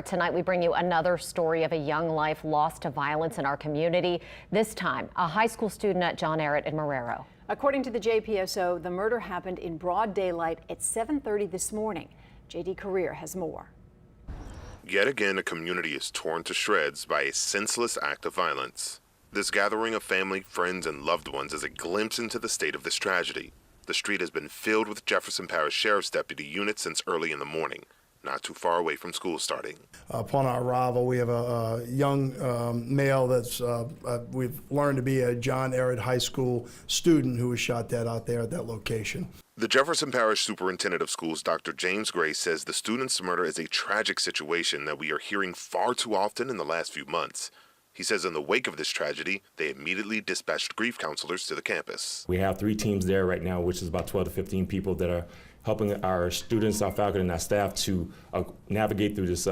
Tonight we bring you another story of a young life lost to violence in our community. This time, a high school student at John Ehret in Marrero. According to the JPSO, the murder happened in broad daylight at 7:30 this morning. JD Career has more. Yet again, a community is torn to shreds by a senseless act of violence. This gathering of family, friends, and loved ones is a glimpse into the state of this tragedy. The street has been filled with Jefferson Parish Sheriff's deputy units since early in the morning, not too far away from school starting. Upon our arrival, we have a young male that's we've learned to be a John Ehret High School student who was shot dead out there at that location. The Jefferson Parish Superintendent of Schools, Dr. James Gray, says the student's murder is a tragic situation that we are hearing far too often in the last few months. He says in the wake of this tragedy, they immediately dispatched grief counselors to the campus. We have 3 teams there right now, which is about 12 to 15 people that are helping our students, our faculty, and our staff to navigate through this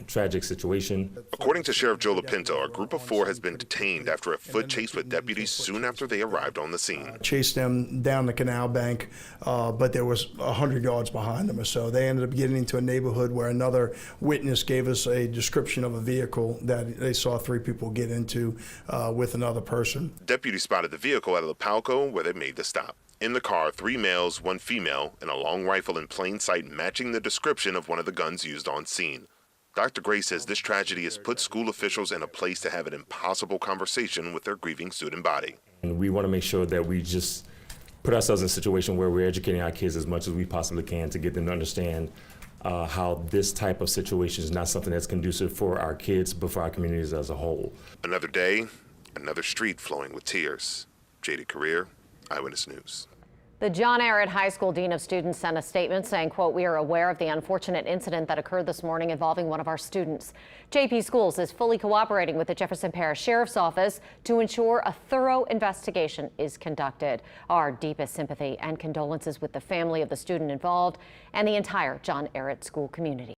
tragic situation. According to Sheriff Joe Lapinto, a group of 4 has been detained after a foot chase with deputies soon after they arrived on the scene. Chased them down the canal bank, but there was 100 yards behind them or so. They ended up getting into a neighborhood where another witness gave us a description of a vehicle that they saw 3 people get into with another person. Deputies spotted the vehicle at La Palco where they made the stop. In the car, 3 males, 1 female, and a long rifle in plain sight matching the description of one of the guns used on scene. Dr. Gray says this tragedy has put school officials in a place to have an impossible conversation with their grieving student body. And we want to make sure that we just put ourselves in a situation where we're educating our kids as much as we possibly can to get them to understand how this type of situation is not something that's conducive for our kids, but for our communities as a whole. Another day, another street flowing with tears. JD Career, Eyewitness News. The John Ehret High School Dean of Students sent a statement saying, quote, "We are aware of the unfortunate incident that occurred this morning involving one of our students. JP Schools is fully cooperating with the Jefferson Parish Sheriff's Office to ensure a thorough investigation is conducted. Our deepest sympathy and condolences with the family of the student involved and the entire John Ehret school community."